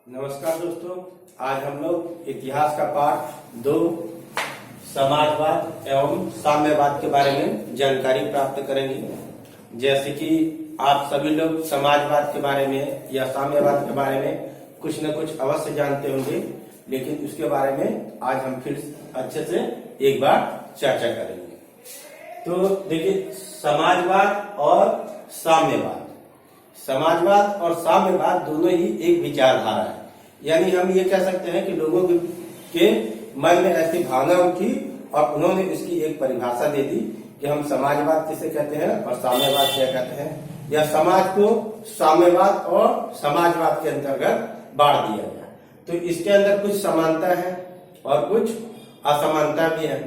नमस्कार दोस्तों, आज हम लोग इतिहास का पाठ 2 समाजवाद एवं साम्यवाद के बारे में जानकारी प्राप्त करेंगे। जैसे कि आप सभी लोग समाजवाद के बारे में या साम्यवाद के बारे में कुछ न कुछ अवश्य जानते होंगे, लेकिन उसके बारे में आज हम फिर अच्छे से एक बार चर्चा करेंगे। तो देखिए, समाजवाद और साम्यवाद, समाजवाद और साम्यवाद दोनों ही एक विचारधारा है। यानी हम ये कह सकते हैं कि लोगों के मन में ऐसी भावना उठी और उन्होंने इसकी एक परिभाषा दे दी कि हम समाजवाद किसे कहते हैं और साम्यवाद क्या कहते हैं, या समाज को साम्यवाद और समाजवाद के अंतर्गत बांट दिया गया। तो इसके अंदर कुछ समानता है और कुछ असमानता भी है।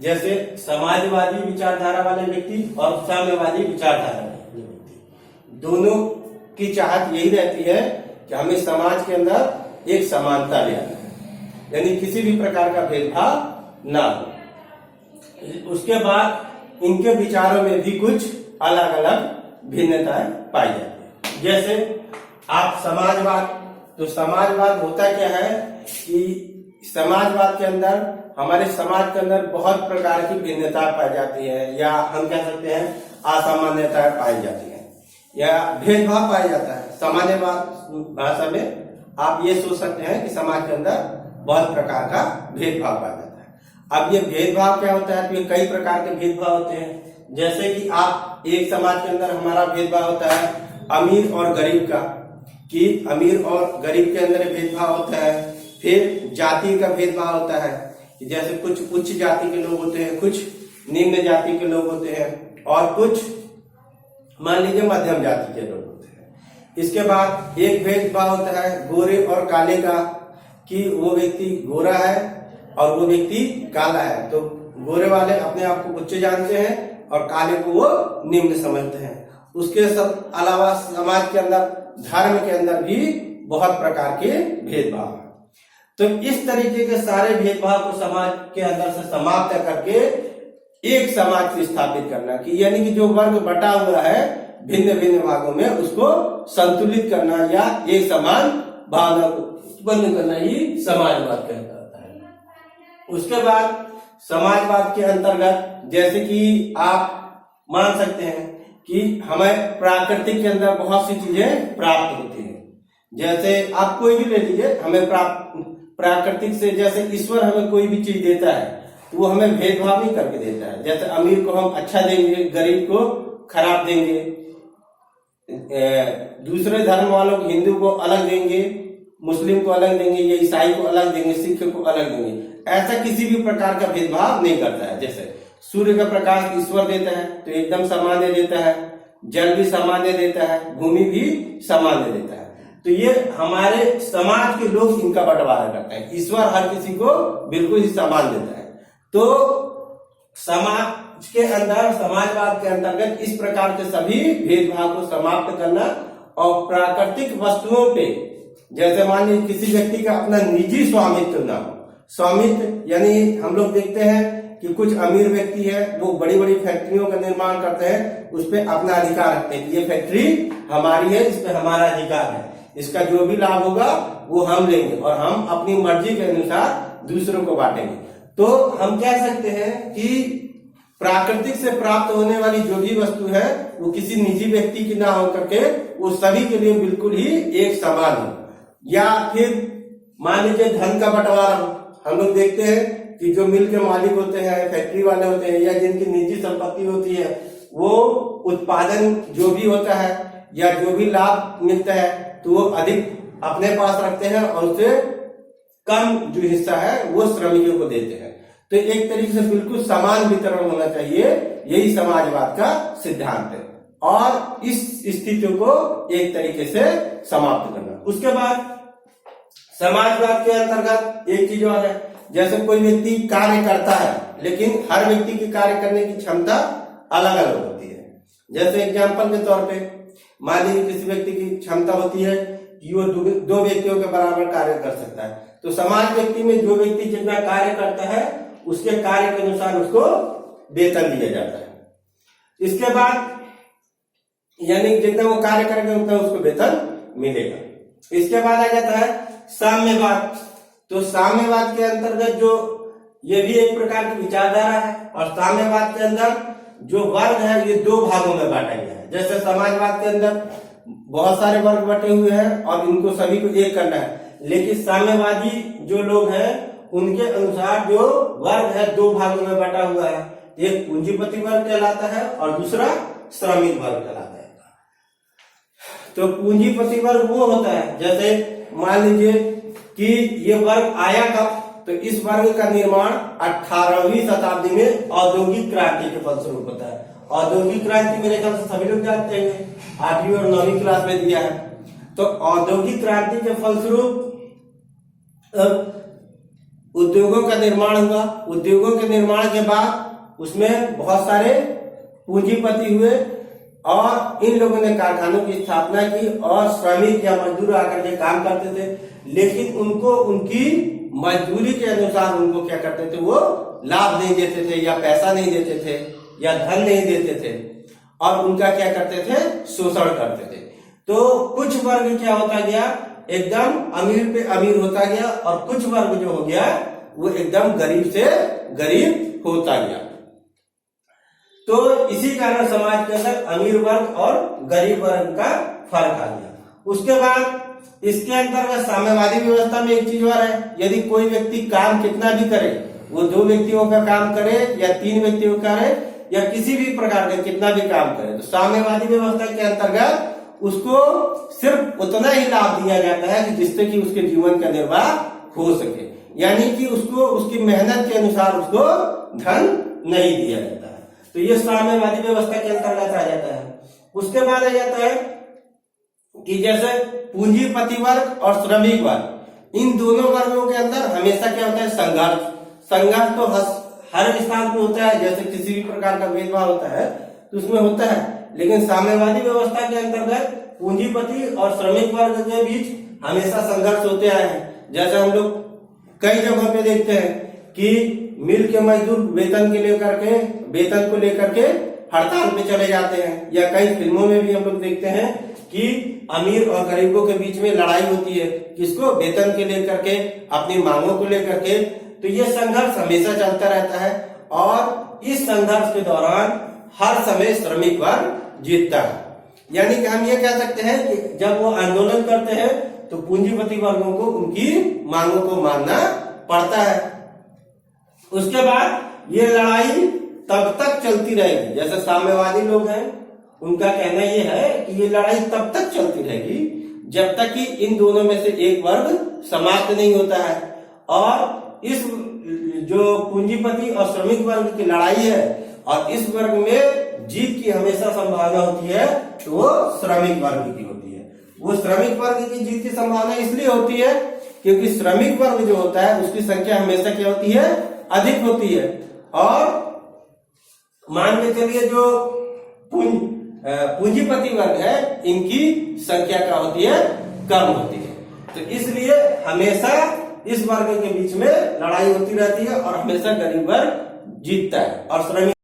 जैसे समाजवादी विचारधारा वाले व्यक्ति और साम्यवादी विचारधारा वाले व्यक्ति, दोनों की चाहत यही रहती है कि हमें समाज के अंदर एक समानता ले आना है, यानी किसी भी प्रकार का भेदभाव ना हो। उसके बाद इनके विचारों में भी कुछ अलग अलग भिन्नताएं पाई जाती है। जैसे आप समाजवाद, तो समाजवाद होता क्या है कि समाजवाद के अंदर हमारे समाज के अंदर बहुत प्रकार की भिन्नता पाई जाती है, या हम कह सकते हैं असामान्यताएं पाई जाती है या भेदभाव पाया जाता है। सामान्य भाषा में आप ये सोच सकते हैं कि समाज के अंदर बहुत प्रकार का भेदभाव पाया जाता है। अब ये भेदभाव क्या होता है, तो ये कई प्रकार के भेदभाव होते हैं। जैसे कि आप एक समाज के अंदर हमारा भेदभाव होता है अमीर और गरीब का, कि अमीर और गरीब के अंदर भेदभाव होता है। फिर जाति का भेदभाव होता है, जैसे कुछ उच्च जाति के लोग होते हैं, कुछ निम्न जाति के लोग होते हैं, और कुछ मान लीजिए मध्यम जाति के लोग होते हैं। इसके बाद एक भेदभाव होता है गोरे और काले का, कि वो व्यक्ति गोरा है और वो व्यक्ति काला है। तो गोरे वाले अपने आप को उच्च जानते हैं और काले को वो निम्न समझते हैं। उसके सब अलावा समाज के अंदर, धर्म के अंदर भी बहुत प्रकार के भेदभाव है। तो इस तरीके के सारे भेदभाव को समाज के अंदर से समाप्त करके एक समाज से स्थापित करना, कि यानी कि जो वर्ग बटा हुआ है भिन्न भिन्न भागों में, उसको संतुलित करना या एक समान भावना को उत्पन्न करना ही समाजवाद कहलाता है। उसके बाद समाजवाद के अंतर्गत जैसे कि आप मान सकते हैं कि हमें प्रकृति के अंदर बहुत सी चीजें प्राप्त होती हैं। जैसे आप कोई भी ले लीजिए, हमें प्राकृतिक से, जैसे ईश्वर हमें कोई भी चीज देता है तो वो हमें भेदभाव नहीं करके देता है। जैसे अमीर को हम अच्छा देंगे, गरीब को खराब देंगे, दूसरे धर्म वालों को, हिंदू को अलग देंगे, मुस्लिम को अलग देंगे, या ईसाई को अलग देंगे, सिख को अलग देंगे। ऐसा किसी भी प्रकार का भेदभाव नहीं करता है। जैसे सूर्य का प्रकाश ईश्वर देता है तो एकदम सामान्य देता है, जल भी सामान्य देता है, भूमि भी सामान्य देता है। तो ये हमारे समाज के लोग इनका बंटवारा करते हैं। ईश्वर हर किसी को बिल्कुल ही समान देता है। तो समाज के अंदर, समाजवाद के अंतर्गत इस प्रकार के सभी भेदभाव को समाप्त करना, और प्राकृतिक वस्तुओं पे, जैसे मान लीजिए किसी व्यक्ति का अपना निजी स्वामित्व ना हो। स्वामित्व यानी हम लोग देखते हैं कि कुछ अमीर व्यक्ति है, वो बड़ी बड़ी फैक्ट्रियों का निर्माण करते हैं, उस पर अपना अधिकार रखते हैं कि ये फैक्ट्री हमारी है, इस पे हमारा अधिकार है, इसका जो भी लाभ होगा वो हम लेंगे और हम अपनी मर्जी के अनुसार दूसरों को बांटेंगे। तो हम कह सकते हैं कि प्राकृतिक से प्राप्त होने वाली जो भी वस्तु है वो किसी निजी व्यक्ति की ना होकर के वो सभी के लिए बिल्कुल ही एक समान हो। या फिर मान लीजिए धन का बंटवारा हो। हम लोग देखते हैं कि जो मिल के मालिक होते हैं, फैक्ट्री वाले होते हैं, या जिनकी निजी संपत्ति होती है, वो उत्पादन जो भी होता है या जो भी लाभ मिलता है तो वो अधिक अपने पास रखते हैं और उससे कम जो हिस्सा है वो श्रमिकों को देते हैं। तो एक तरीके से बिल्कुल समान वितरण होना चाहिए, यही समाजवाद का सिद्धांत है, और इस स्थिति को एक तरीके से समाप्त करना। उसके बाद समाजवाद के अंतर्गत एक चीज और है, जैसे कोई व्यक्ति कार्य करता है, लेकिन हर व्यक्ति की कार्य करने की क्षमता अलग अलग होती है। जैसे एग्जाम्पल के तौर पे मान लीजिए किसी व्यक्ति की क्षमता होती है कि वो दो व्यक्तियों के बराबर कार्य कर सकता है। तो समान व्यक्ति में जो व्यक्ति जितना कार्य करता है उसके कार्य के अनुसार उसको वेतन दिया जाता है। इसके बाद यानी जितना वो कार्य करेगा उतना उसको वेतन मिलेगा। इसके बाद आ जाता है साम्यवाद। तो साम्यवाद के अंतर्गत जो ये भी एक प्रकार की विचारधारा है, और साम्यवाद के अंदर जो वर्ग है ये दो भागों में बांटा गया है। जैसे समाजवाद के अंदर बहुत सारे वर्ग बटे हुए हैं और इनको सभी को एक करना है, लेकिन साम्यवादी जो लोग हैं उनके अनुसार जो वर्ग है दो भागों में बटा हुआ है, एक पूंजीपति वर्ग कहलाता है और दूसरा श्रमिक वर्ग कहलाता है। तो पूंजीपति वर्ग वो होता है, जैसे मान लीजिए कि ये वर्ग आया कब, तो इस वर्ग का निर्माण 18वीं शताब्दी में औद्योगिक क्रांति के फलस्वरूप होता है। औद्योगिक क्रांति मेरे ख्याल से सभी लोग जानते हैं, 8वीं और 9वीं क्लास में दिया है। तो औद्योगिक क्रांति के फलस्वरूप उद्योगों का निर्माण हुआ। उद्योगों के निर्माण के बाद उसमें बहुत सारे पूंजीपति हुए और इन लोगों ने कारखानों की स्थापना की और श्रमिक या मजदूर आकर के काम करते थे, लेकिन उनको उनकी मजदूरी के अनुसार उनको क्या करते थे, वो लाभ नहीं देते थे या पैसा नहीं देते थे या धन नहीं देते थे और उनका क्या करते थे, शोषण करते थे। तो कुछ वर्ग क्या होता गया, एकदम अमीर पे अमीर होता गया और कुछ वर्ग जो हो गया वो एकदम गरीब से गरीब होता गया। तो इसी कारण समाज के अंदर अमीर वर्ग और गरीब वर्ग का फर्क आ गया। उसके बाद इसके अंतर्गत साम्यवादी व्यवस्था में एक चीज और है, यदि कोई व्यक्ति काम कितना भी करे, वो 2 व्यक्तियों का काम करे या 3 व्यक्तियों का करे या किसी भी प्रकार का कितना भी काम करे, तो साम्यवादी व्यवस्था के अंतर्गत उसको सिर्फ उतना ही लाभ दिया जाता है कि जिससे कि उसके जीवन का निर्वाह हो सके, यानी कि उसको उसकी मेहनत के अनुसार उसको धन नहीं दिया जाता है। तो ये साम्यवादी व्यवस्था के अंतर्गत आ जाता है। उसके बाद आ जाता है कि जैसे पूंजीपति वर्ग और श्रमिक वर्ग, इन दोनों वर्गों के अंदर हमेशा क्या होता है, संघर्ष। संघर्ष तो हर स्थान पे होता है, जैसे किसी भी प्रकार का भेदभाव होता है तो उसमें होता है, लेकिन साम्यवादी व्यवस्था के अंतर्गत पूंजीपति और श्रमिक वर्ग के बीच हमेशा संघर्ष होते आए हैं। जैसे हम लोग कई जगहों पे देखते हैं कि मिल के मजदूर वेतन को लेकर के हड़ताल पे चले जाते हैं, या कई फिल्मों में भी हम लोग देखते हैं कि अमीर और गरीबों के बीच में लड़ाई होती है, किसको, वेतन के लेकर के, अपनी मांगों को लेकर के। तो ये संघर्ष हमेशा चलता रहता है और इस संघर्ष के दौरान हर समय श्रमिक वर्ग जीतता है। यानी कि हम ये कह सकते हैं कि जब वो आंदोलन करते हैं तो पूंजीपति वर्गों को उनकी मांगों को मानना पड़ता है। उसके बाद ये लड़ाई तब तक चलती रहेगी, जैसे साम्यवादी लोग हैं उनका कहना ये है कि ये लड़ाई तब तक चलती रहेगी जब तक कि इन दोनों में से एक वर्ग समाप्त नहीं होता है। और इस जो पूंजीपति और श्रमिक वर्ग की लड़ाई है और इस वर्ग में जीत की हमेशा संभावना होती है, तो वो श्रमिक वर्ग की होती है। वो श्रमिक वर्ग की जीत की संभावना इसलिए होती है क्योंकि श्रमिक वर्ग जो होता है उसकी संख्या हमेशा क्या होती है, अधिक होती है। और मान के चलिए जो पूंजीपति वर्ग है इनकी संख्या क्या होती है, कम होती है। तो इसलिए हमेशा इस वर्ग के बीच में लड़ाई होती रहती है और हमेशा गरीब वर्ग जीतता है और श्रमिक